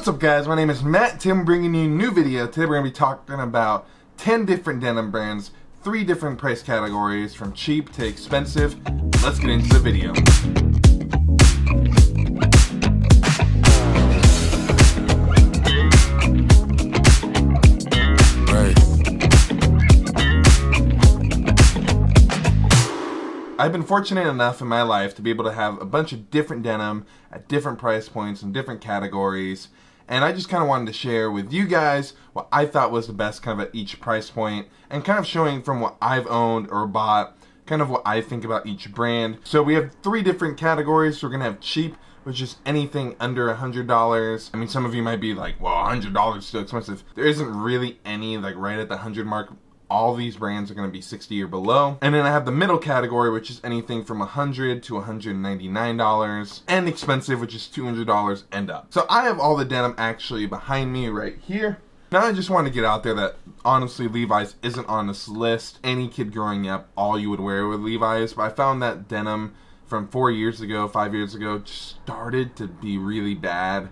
What's up guys, my name is Matt. Today I'm bringing you a new video. Today we're going to be talking about 10 different denim brands, 3 different price categories from cheap to expensive. Let's get into the video. I've been fortunate enough in my life to be able to have a bunch of different denim at different price points and different categories, and I just kind of wanted to share with you guys what I thought was the best kind of at each price point, and kind of showing from what I've owned or bought, kind of what I think about each brand. So we have 3 different categories. So we're gonna have cheap, which is anything under $100. I mean, some of you might be like, well, $100 is still expensive. There isn't really any like right at the 100 mark. All these brands are going to be 60 or below. And then I have the middle category, which is anything from $100 to $199, and expensive, which is $200 and up. So I have all the denim actually behind me right here. Now I just want to get out there that honestly Levi's isn't on this list. Any kid growing up, all you would wear with Levi's, but I found that denim from 4 years ago, 5 years ago, just started to be really bad.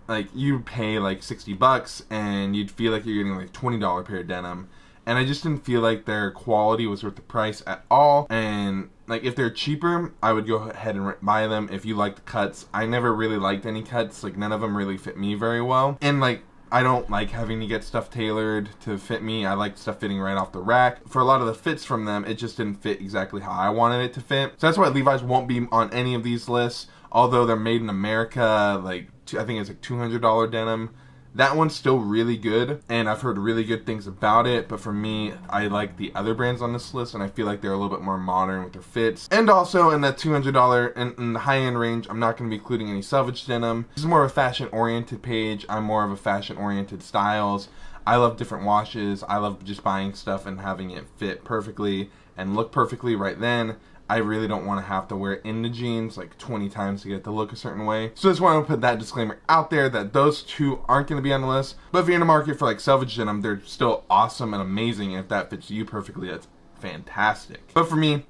Like, you'd pay like 60 bucks and you'd feel like you're getting like $20 pair of denim. And I just didn't feel like their quality was worth the price at all. And like, if they're cheaper, I would go ahead and buy them. If you like the cuts, I never really liked any cuts. Like, none of them really fit me very well. And like, I don't like having to get stuff tailored to fit me. I like stuff fitting right off the rack. For a lot of the fits from them, it just didn't fit exactly how I wanted it to fit. So that's why Levi's won't be on any of these lists. Although they're made in America, like, I think it's like $200 denim. That one's still really good, and I've heard really good things about it, but for me, I like the other brands on this list, and I feel like they're a little bit more modern with their fits. And also, in that $200 in the high-end range, I'm not going to be including any selvage denim. This is more of a fashion-oriented page. I'm more of a fashion-oriented styles. I love different washes. I love just buying stuff and having it fit perfectly and look perfectly right then. I really don't want to have to wear it in the jeans like 20 times to get it to look a certain way. So I just want to put that disclaimer out there that those 2 aren't going to be on the list. But if you're in the market for like selvage denim, they're still awesome and amazing. And if that fits you perfectly, that's fantastic. But for me,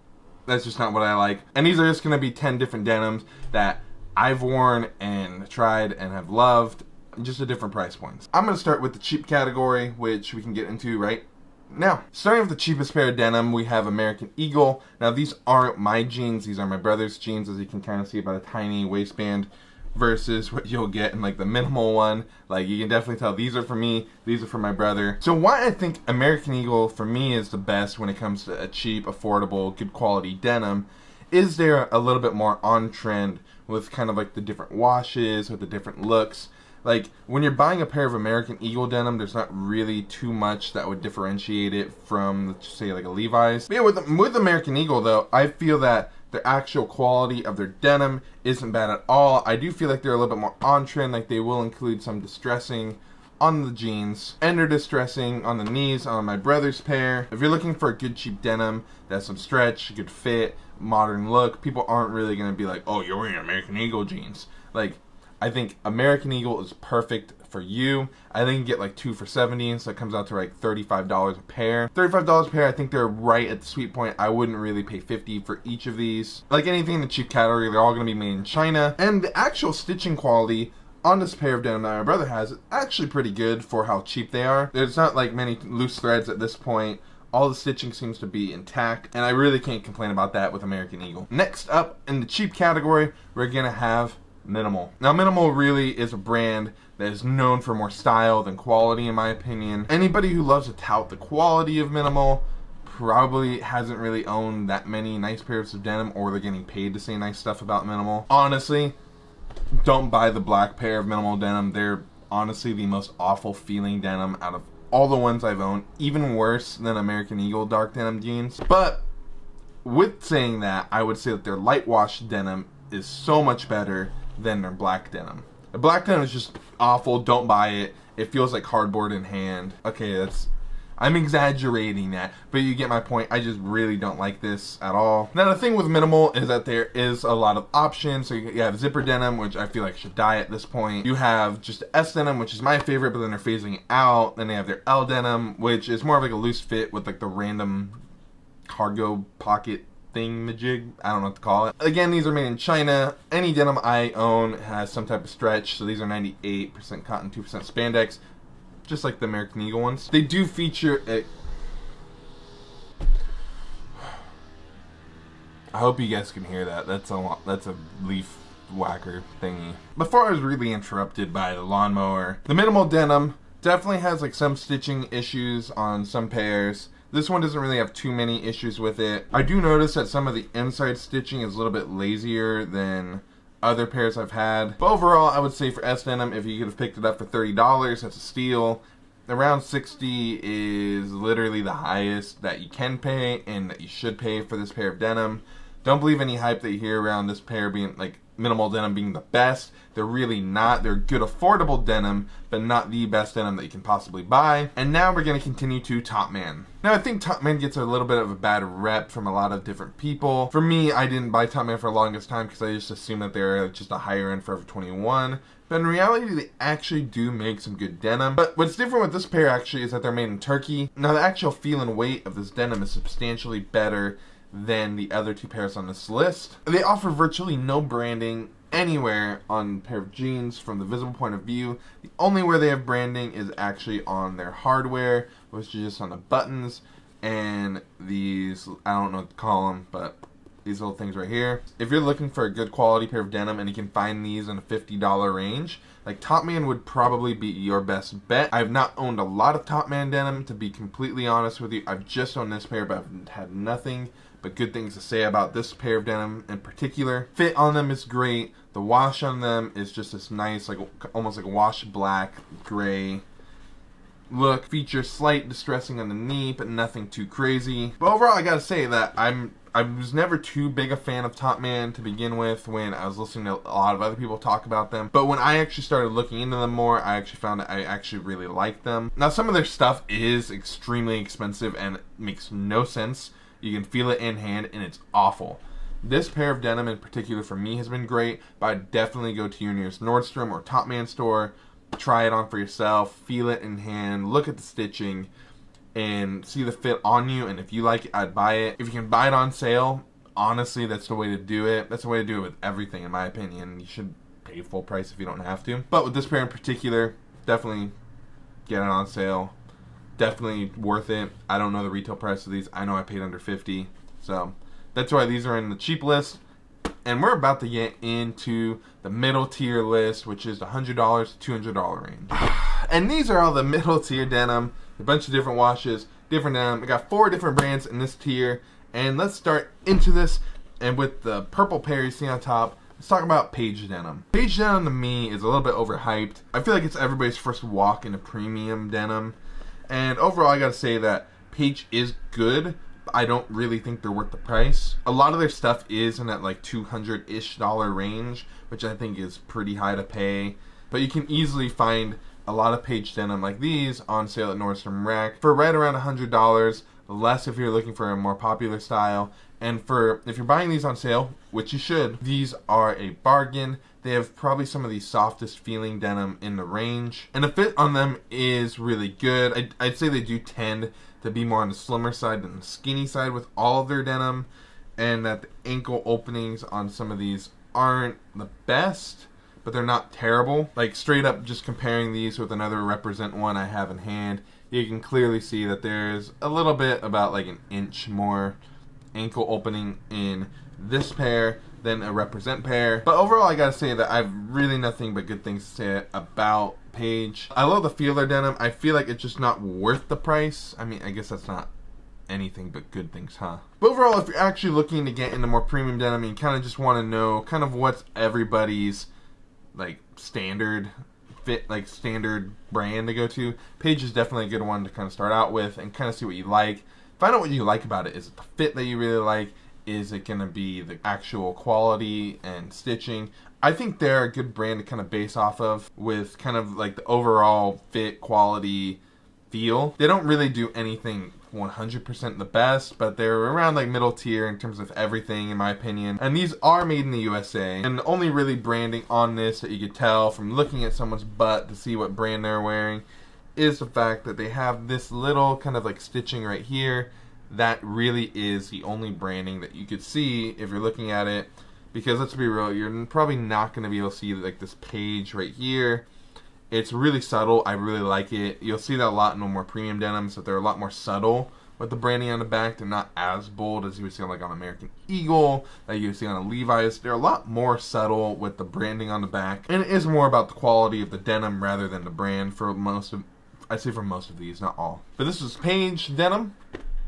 that's just not what I like. And these are just going to be 10 different denims that I've worn and tried and have loved, just at different price points. I'm going to start with the cheap category, which we can get into right now. Starting with the cheapest pair of denim, we have American Eagle. Now these aren't my jeans, these are my brother's jeans, as you can kind of see by the tiny waistband versus what you'll get in like the minimal one. Like, you can definitely tell these are for me, these are for my brother. So why I think American Eagle for me is the best when it comes to a cheap, affordable, good quality denim is they're a little bit more on trend with kind of like the different washes, with the different looks. Like, when you're buying a pair of American Eagle denim, there's not really too much that would differentiate it from, say, like a Levi's. But yeah, with American Eagle, though, I feel that the actual quality of their denim isn't bad at all. I do feel like they're a little bit more on-trend, like they will include some distressing on the jeans, and they're distressing on the knees on my brother's pair. If you're looking for a good cheap denim that's some stretch, good fit, modern look, people aren't really going to be like, oh, you're wearing American Eagle jeans. Like, I think American Eagle is perfect for you. I think you get like 2 for $70, so it comes out to like $35 a pair. $35 a pair, I think they're right at the sweet point. I wouldn't really pay $50 for each of these. Like anything in the cheap category, they're all going to be made in China. And the actual stitching quality on this pair of denim that my brother has is actually pretty good for how cheap they are. There's not like many loose threads at this point. All the stitching seems to be intact, and I really can't complain about that with American Eagle. Next up, in the cheap category, we're going to have MNML. Now MNML really is a brand that is known for more style than quality, in my opinion. Anybody who loves to tout the quality of MNML probably hasn't really owned that many nice pairs of denim, or they're getting paid to say nice stuff about MNML. Honestly, don't buy the black pair of MNML denim. They're honestly the most awful feeling denim out of all the ones I've owned, even worse than American Eagle dark denim jeans. But with saying that, I would say that their light wash denim is so much better than their black denim. The black denim is just awful. Don't buy it. It feels like cardboard in hand. Okay, I'm exaggerating that, but you get my point. I just really don't like this at all. Now the thing with MNML is that there is a lot of options. So you have zipper denim, which I feel like should die at this point. You have just S denim, which is my favorite, but then they're phasing it out. Then they have their L denim, which is more of like a loose fit with like the random cargo pocket thingamajig. I don't know what to call it. Again, these are made in China. Any denim I own has some type of stretch, so these are 98% cotton, 2% spandex, just like the American Eagle ones. They do feature a... I hope you guys can hear that. That's a leaf whacker thingy. Before I was really interrupted by the lawnmower, the minimal denim definitely has like some stitching issues on some pairs. This one doesn't really have too many issues with it. I do notice that some of the inside stitching is a little bit lazier than other pairs I've had. But overall, I would say for S denim, if you could have picked it up for $30, that's a steal. Around $60 is literally the highest that you can pay and that you should pay for this pair of denim. Don't believe any hype that you hear around this pair being like minimal denim being the best. They're really not. They're good affordable denim, but not the best denim that you can possibly buy. And now we're going to continue to Topman. Now I think Topman gets a little bit of a bad rep from a lot of different people. For me, I didn't buy Topman for the longest time because I just assumed that they're just a higher end Forever 21. But in reality, they actually do make some good denim. But what's different with this pair actually is that they're made in Turkey. Now the actual feel and weight of this denim is substantially better than the other two pairs on this list. They offer virtually no branding anywhere on a pair of jeans from the visible point of view. The only where they have branding is actually on their hardware, which is just on the buttons and these, I don't know what to call them, but these little things right here. If you're looking for a good quality pair of denim and you can find these in a $50 range, like Topman would probably be your best bet. I've not owned a lot of Topman denim, to be completely honest with you. I've just owned this pair, but I've had nothing but good things to say about this pair of denim in particular. Fit on them is great. The wash on them is just this nice, like almost like a wash black gray look. Features slight distressing on the knee, but nothing too crazy. But overall, I gotta say that I was never too big a fan of Topman to begin with when I was listening to a lot of other people talk about them. But when I actually started looking into them more, I actually found that I actually really liked them. Now some of their stuff is extremely expensive and makes no sense. You can feel it in hand and it's awful. This pair of denim in particular for me has been great, but I'd definitely go to your nearest Nordstrom or Topman store, try it on for yourself, feel it in hand, look at the stitching, and see the fit on you, and if you like it, I'd buy it. If you can buy it on sale, honestly, that's the way to do it. That's the way to do it with everything, in my opinion. You should pay full price if you don't have to. But with this pair in particular, definitely get it on sale. Definitely worth it. I don't know the retail price of these. I know I paid under $50, so that's why these are in the cheap list. And we're about to get into the middle tier list, which is the $100 to $200 range. And these are all the middle tier denim, a bunch of different washes, different denim. I got 4 different brands in this tier, and let's start into this. And with the purple pair you see on top, let's talk about Paige denim. Paige denim to me is a little bit overhyped. I feel like it's everybody's first walk into premium denim. And overall, I gotta say that Paige is good, but I don't really think they're worth the price. A lot of their stuff is in that like $200-ish range, which I think is pretty high to pay. But you can easily find a lot of Paige denim like these on sale at Nordstrom Rack for right around $100, less if you're looking for a more popular style. And for if you're buying these on sale, which you should, these are a bargain. They have probably some of the softest feeling denim in the range, and the fit on them is really good. I'd say they do tend to be more on the slimmer side than the skinny side with all of their denim, and that the ankle openings on some of these aren't the best, but they're not terrible. Like straight up just comparing these with another Represent one I have in hand, you can clearly see that there's a little bit about like an inch more ankle opening in this pair than a Represent pair. But overall, I gotta say that I've really nothing but good things to say about Paige. I love the feel of their denim. I feel like it's just not worth the price. I mean, I guess that's not anything but good things, huh? But overall, if you're actually looking to get into more premium denim and you kind of just want to know kind of what's everybody's like standard fit, like standard brand to go to, Paige is definitely a good one to kind of start out with and kind of see what you like. Find out what you like about it. Is it the fit that you really like? Is it going to be the actual quality and stitching? I think they're a good brand to kind of base off of with kind of like the overall fit, quality, feel. They don't really do anything 100% the best, but they're around like middle tier in terms of everything in my opinion. And these are made in the USA. And the only really branding on this that you could tell from looking at someone's butt to see what brand they're wearing is the fact that they have this little kind of like stitching right here that really is the only branding that you could see if you're looking at it. Because let's be real, you're probably not going to be able to see like this Paige right here. It's really subtle. I really like it. You'll see that a lot in the more premium denims, that they're a lot more subtle with the branding on the back. They're not as bold as you would see on, like on American Eagle, that you would see on a Levi's. They're a lot more subtle with the branding on the back, and it is more about the quality of the denim rather than the brand for most of, I'd say for most of these, not all. But this is Paige denim.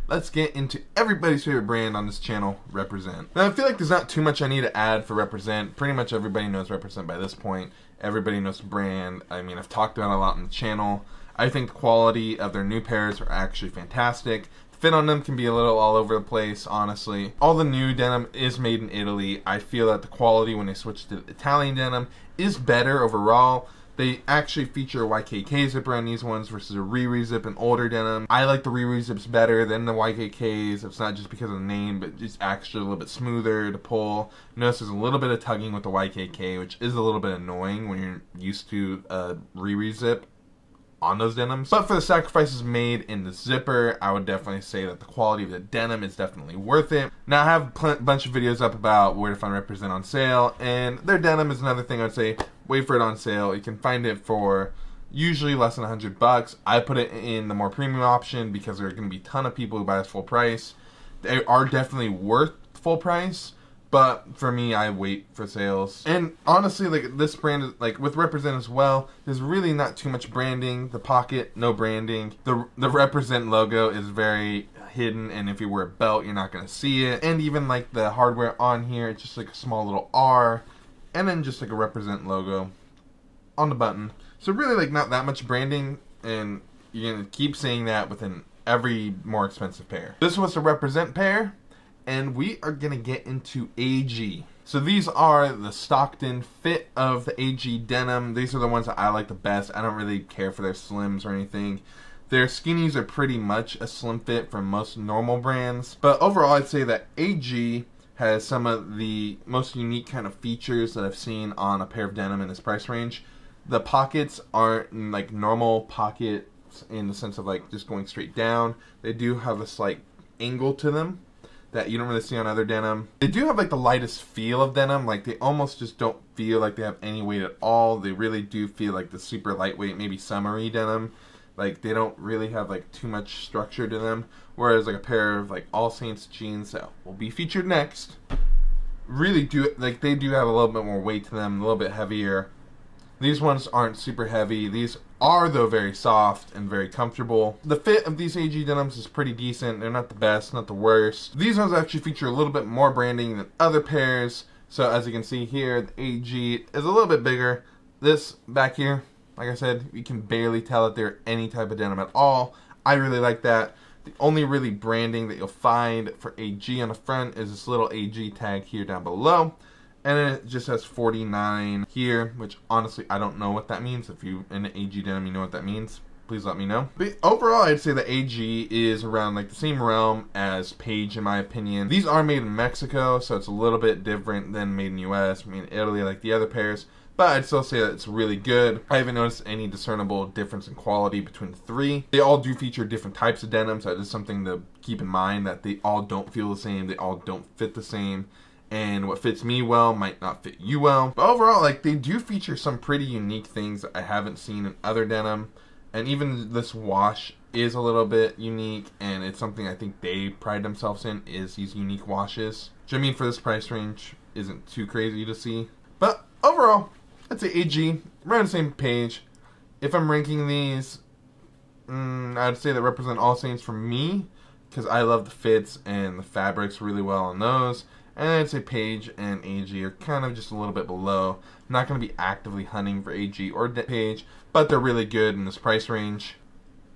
Let's get into everybody's favorite brand on this channel, Represent. Now I feel like there's not too much I need to add for Represent. Pretty much everybody knows Represent by this point. Everybody knows the brand. I mean, I've talked about it a lot on the channel. I think the quality of their new pairs are actually fantastic. The fit on them can be a little all over the place, honestly. All the new denim is made in Italy. I feel that the quality when they switch to Italian denim is better overall. They actually feature a YKK zipper on these ones versus a Riri zip in older denim. I like the Riri zips better than the YKKs. It's not just because of the name, but it's actually a little bit smoother to pull. Notice there's a little bit of tugging with the YKK, which is a little bit annoying when you're used to a Riri zip on those denims. But for the sacrifices made in the zipper, I would definitely say that the quality of the denim is definitely worth it. Now I have a bunch of videos up about where to find Represent on sale, and their denim is another thing I'd say. Wait for it on sale. You can find it for usually less than $100. I put it in the more premium option because there are going to be a ton of people who buy this full price. They are definitely worth full price, but for me, I wait for sales. And honestly, like this brand, like with Represent as well, there's really not too much branding. The pocket, no branding. The Represent logo is very hidden, and if you wear a belt, you're not gonna see it. And even like the hardware on here, it's just like a small little R, and then just like a Represent logo on the button. So really, like not that much branding, and you're gonna keep seeing that within every more expensive pair. This was the Represent pair. And we are going to get into AG. So these are the Stockton fit of the AG denim. These are the ones that I like the best. I don't really care for their slims or anything. Their skinnies are pretty much a slim fit for most normal brands. But overall, I'd say that AG has some of the most unique kind of features that I've seen on a pair of denim in this price range. The pockets aren't like normal pockets in the sense of like just going straight down. They do have a slight angle to them that you don't really see on other denim. They do have like the lightest feel of denim. Like they almost just don't feel like they have any weight at all. They really do feel like the super lightweight, maybe summery denim. Like they don't really have like too much structure to them. Whereas like a pair of like AllSaints jeans that will be featured next really do, like they do have a little bit more weight to them, a little bit heavier. These ones aren't super heavy. These are, though, very soft and very comfortable. The fit of these AG denims is pretty decent. They're not the best, not the worst. These ones actually feature a little bit more branding than other pairs. So as you can see here, the AG is a little bit bigger. This back here, like I said, you can barely tell that they're any type of denim at all. I really like that. The only really branding that you'll find for AG on the front is this little AG tag here down below. And then it just has 49 here, which honestly I don't know what that means. If you in the AG denim you know what that means, please let me know. But overall, I'd say the AG is around like the same realm as Paige in my opinion. These are made in Mexico, so it's a little bit different than made in US, made in Italy like the other pairs. But I'd still say that it's really good. I haven't noticed any discernible difference in quality between the three. They all do feature different types of denim, so it's something to keep in mind that they all don't feel the same, they all don't fit the same. And what fits me well might not fit you well. But overall, like they do feature some pretty unique things that I haven't seen in other denim. And even this wash is a little bit unique, and it's something I think they pride themselves in, is these unique washes. Which I mean for this price range isn't too crazy to see. But overall, I'd say AG, around the same page. If I'm ranking these, I'd say that Represent AllSaints for me, because I love the fits and the fabrics really well on those. And I'd say Paige and AG are kind of just a little bit below. I'm not going to be actively hunting for AG or Paige, but they're really good in this price range.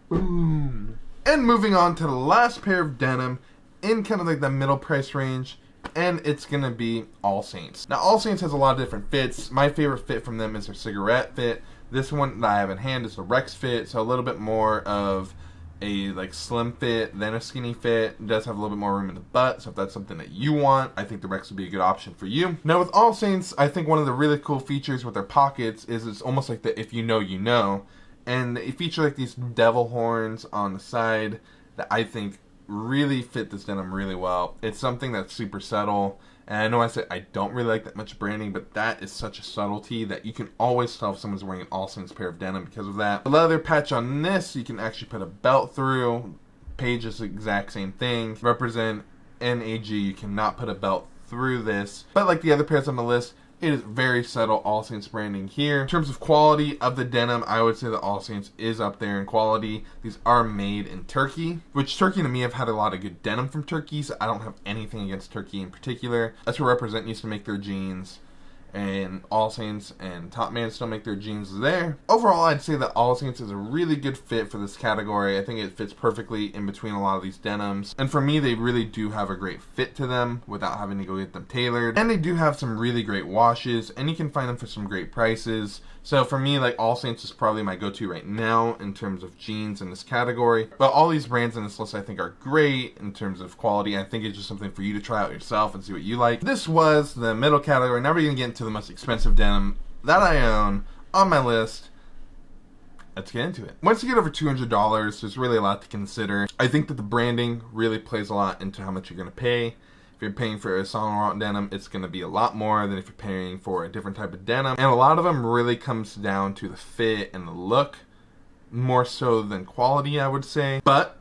Boom. And moving on to the last pair of denim in kind of like the middle price range, and it's going to be AllSaints. Now AllSaints has a lot of different fits. My favorite fit from them is their cigarette fit. This one that I have in hand is the Rex fit, so a little bit more of a like slim fit than a skinny fit. It does have a little bit more room in the butt, so if that's something that you want, I think the Rex would be a good option for you. Now with AllSaints, I think one of the really cool features with their pockets is it's almost like the if you know, you know. And they feature like these devil horns on the side that I think really fit this denim really well. It's something that's super subtle. And I know I said I don't really like that much branding, but that is such a subtlety that you can always tell if someone's wearing an AllSaints pair of denim because of that. The leather patch on this, you can actually put a belt through. Paige is the exact same thing. Represent NAG, you cannot put a belt through this. But like the other pairs on the list, it is very subtle AllSaints branding here. In terms of quality of the denim, I would say that AllSaints is up there in quality. These are made in Turkey, which Turkey to me, I've had a lot of good denim from Turkey, so I don't have anything against Turkey in particular. That's where Represent used to make their jeans, and AllSaints and Topman still make their jeans there. Overall, I'd say that AllSaints is a really good fit for this category. I think it fits perfectly in between a lot of these denims. And for me, they really do have a great fit to them without having to go get them tailored. And they do have some really great washes, and you can find them for some great prices. So for me, like, AllSaints is probably my go-to right now in terms of jeans in this category. But all these brands in this list I think are great in terms of quality. I think it's just something for you to try out yourself and see what you like. This was the middle category. Now we're going to get into the most expensive denim that I own on my list. Let's get into it. Once you get over $200, there's really a lot to consider. I think that the branding really plays a lot into how much you're going to pay. If you're paying for a Saint Laurent denim, it's going to be a lot more than if you're paying for a different type of denim. And a lot of them really comes down to the fit and the look, more so than quality, I would say. But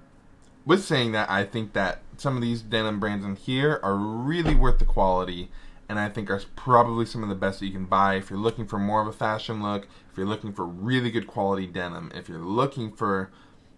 with saying that, I think that some of these denim brands in here are really worth the quality, and I think are probably some of the best that you can buy if you're looking for more of a fashion look, if you're looking for really good quality denim, if you're looking for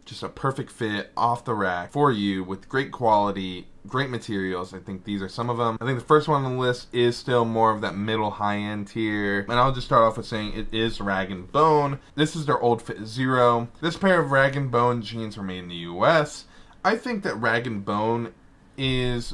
just a perfect fit off the rack for you with great quality, great materials. I think these are some of them. I think the first one on the list is still more of that middle high-end tier. And I'll just start off with saying it is Rag Bone. This is their Old Fit Zero. This pair of Rag Bone jeans were made in the US. I think that Rag Bone is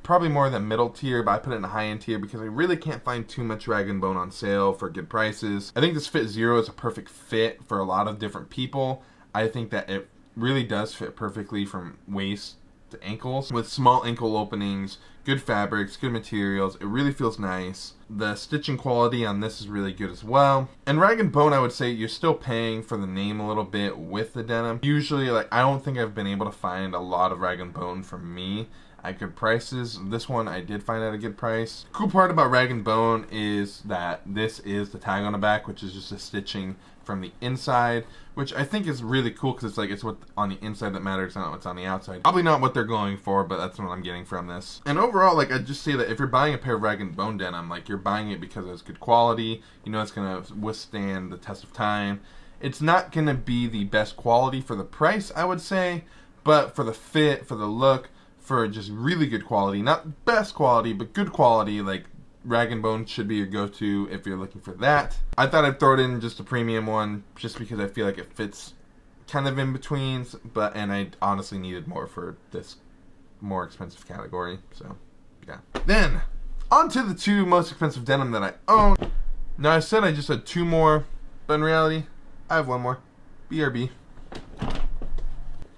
probably more than middle tier, but I put it in the high-end tier because I really can't find too much Rag Bone on sale for good prices. I think this Fit Zero is a perfect fit for a lot of different people. I think that it really does fit perfectly from waist to ankles with small ankle openings, good fabrics, good materials. It really feels nice. The stitching quality on this is really good as well. And Rag Bone, I would say you're still paying for the name a little bit with the denim. Usually, like, I don't think I've been able to find a lot of Rag Bone for me at good prices. This one I did find at a good price. Cool part about Rag Bone is that this is the tag on the back, which is just a stitching from the inside, which I think is really cool because it's like it's what on the inside that matters, not what's on the outside. Probably not what they're going for, but that's what I'm getting from this. And overall, like, I just say that if you're buying a pair of Rag Bone denim, like, you're buying it because it's good quality. You know it's gonna withstand the test of time. It's not gonna be the best quality for the price, I would say, but for the fit, for the look, for just really good quality, not best quality, but good quality, like, Rag Bone should be your go-to if you're looking for that. I thought I'd throw it in just a premium one, just because I feel like it fits kind of in between, and I honestly needed more for this more expensive category, so yeah. Then, on to the two most expensive denim that I own. Now I said I just had two more, but in reality, I have one more. BRB.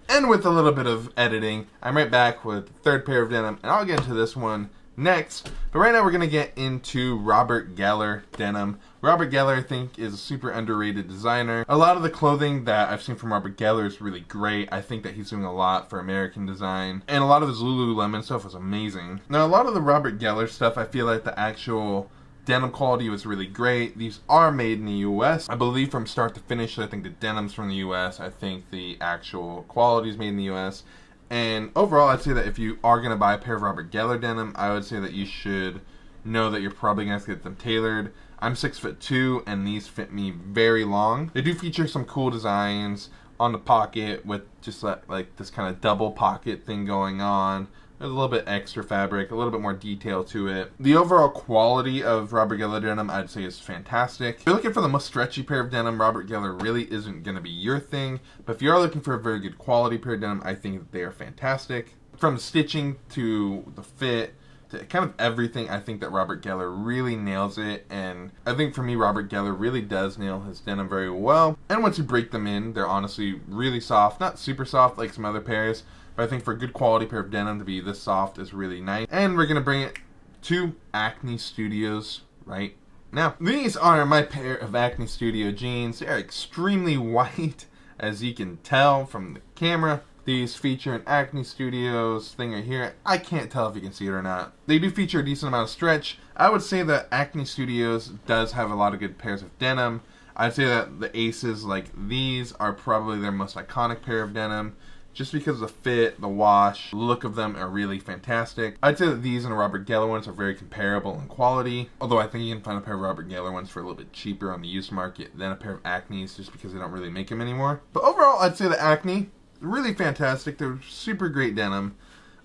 And with a little bit of editing, I'm right back with the third pair of denim, and I'll get into this one next. But right now we're going to get into Robert Geller denim. Robert Geller, I think, is a super underrated designer. A lot of the clothing that I've seen from Robert Geller is really great. I think that he's doing a lot for American design. And a lot of his Lululemon stuff was amazing. Now, a lot of the Robert Geller stuff, I feel like the actual denim quality was really great. These are made in the US. I believe from start to finish, I think the denim's from the US. I think the actual quality is made in the US. And overall, I'd say that if you are going to buy a pair of Robert Geller denim, I would say that you should know that you're probably going to have to get them tailored. I'm 6'2", and these fit me very long. They do feature some cool designs on the pocket with just like this kind of double pocket thing going on. There's a little bit extra fabric, a little bit more detail to it. The overall quality of Robert Geller denim, I'd say, is fantastic. If you're looking for the most stretchy pair of denim, Robert Geller really isn't going to be your thing. But if you are looking for a very good quality pair of denim, I think that they are fantastic. From the stitching to the fit to kind of everything, I think that Robert Geller really nails it. And I think for me, Robert Geller really does nail his denim very well. And once you break them in, they're honestly really soft. Not super soft like some other pairs, but I think for a good quality pair of denim to be this soft is really nice. And we're going to bring it to Acne Studios right now. These are my pair of Acne Studio jeans. They're extremely white, as you can tell from the camera. These feature an Acne Studios thing right here. I can't tell if you can see it or not. They do feature a decent amount of stretch. I would say that Acne Studios does have a lot of good pairs of denim. I'd say that the aces like these are probably their most iconic pair of denim. Just because the fit, the wash, look of them are really fantastic. I'd say that these and Robert Geller ones are very comparable in quality. Although I think you can find a pair of Robert Geller ones for a little bit cheaper on the used market than a pair of Acne's just because they don't really make them anymore. But overall, I'd say the Acne, really fantastic. They're super great denim.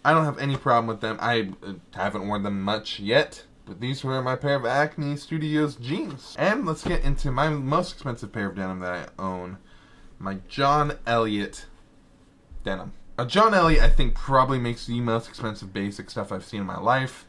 I don't have any problem with them. I haven't worn them much yet. But these were my pair of Acne Studios jeans. And let's get into my most expensive pair of denim that I own. My John Elliott denim. Now, John Elliott, I think, probably makes the most expensive basic stuff I've seen in my life,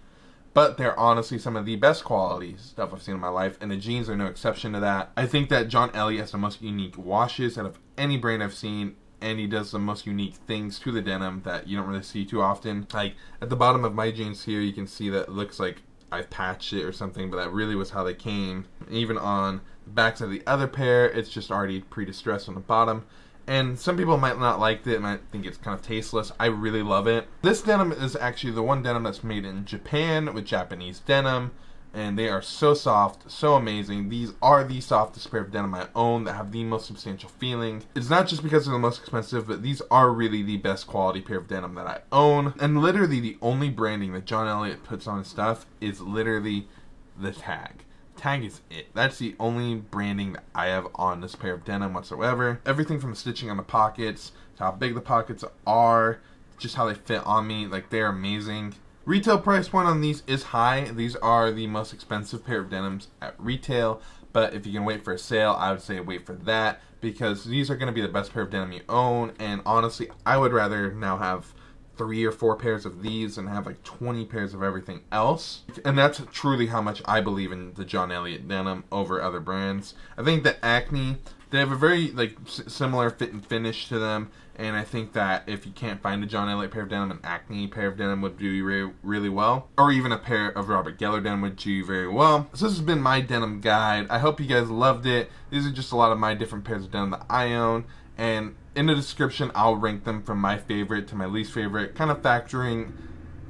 but they're honestly some of the best quality stuff I've seen in my life, and the jeans are no exception to that. I think that John Elliott has the most unique washes out of any brand I've seen, and he does the most unique things to the denim that you don't really see too often. Like, at the bottom of my jeans here, you can see that it looks like I've patched it or something, but that really was how they came. Even on the backs of the other pair, it's just already pre-distressed on the bottom. And some people might not like it and might think it's kind of tasteless. I really love it. This denim is actually the one denim that's made in Japan with Japanese denim. And they are so soft, so amazing. These are the softest pair of denim I own that have the most substantial feeling. It's not just because they're the most expensive, but these are really the best quality pair of denim that I own. And literally the only branding that John Elliott puts on his stuff is literally the tag. Tag is it. That's the only branding that I have on this pair of denim whatsoever. Everything from the stitching on the pockets to how big the pockets are, just how they fit on me, like they're amazing. Retail price point on these is high. These are the most expensive pair of denims at retail, but if you can wait for a sale, I would say wait for that because these are going to be the best pair of denim you own, and honestly, I would rather now have 3 or 4 pairs of these and have like 20 pairs of everything else. And that's truly how much I believe in the John Elliott denim over other brands. I think that Acne, they have a very like similar fit and finish to them, and I think that if you can't find a John Elliott pair of denim, an Acne pair of denim would do you really well, or even a pair of Robert Geller denim would do you very well. So this has been my denim guide. I hope you guys loved it. These are just a lot of my different pairs of denim that I own, and in the description I'll rank them from my favorite to my least favorite, kind of factoring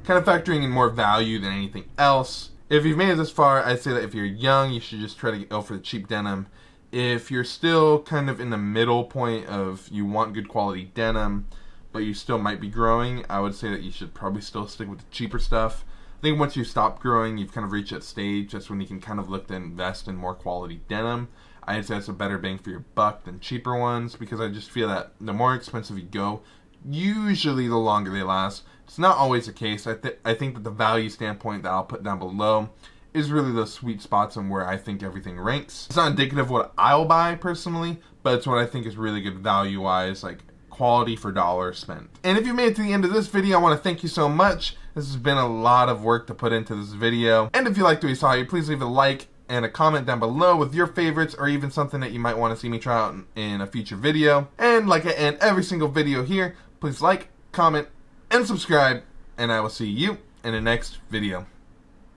in more value than anything else. If you've made it this far, I'd say that if you're young, you should just try to go for the cheap denim. If you're still kind of in the middle point of you want good quality denim, but you still might be growing, I would say that you should probably still stick with the cheaper stuff. I think once you stop growing, you've kind of reached that stage. That's when you can kind of look to invest in more quality denim. I'd say that's a better bang for your buck than cheaper ones, because I just feel that the more expensive you go, usually the longer they last. It's not always the case. I think that the value standpoint that I'll put down below is really the sweet spots on where I think everything ranks. It's not indicative of what I'll buy personally, but it's what I think is really good value-wise, like quality for dollar spent. And if you made it to the end of this video, I want to thank you so much. This has been a lot of work to put into this video. And if you liked what you saw here, please leave a like and a comment down below with your favorites or even something that you might want to see me try out in a future video. And like I end every single video here, please like, comment, and subscribe, and I will see you in the next video.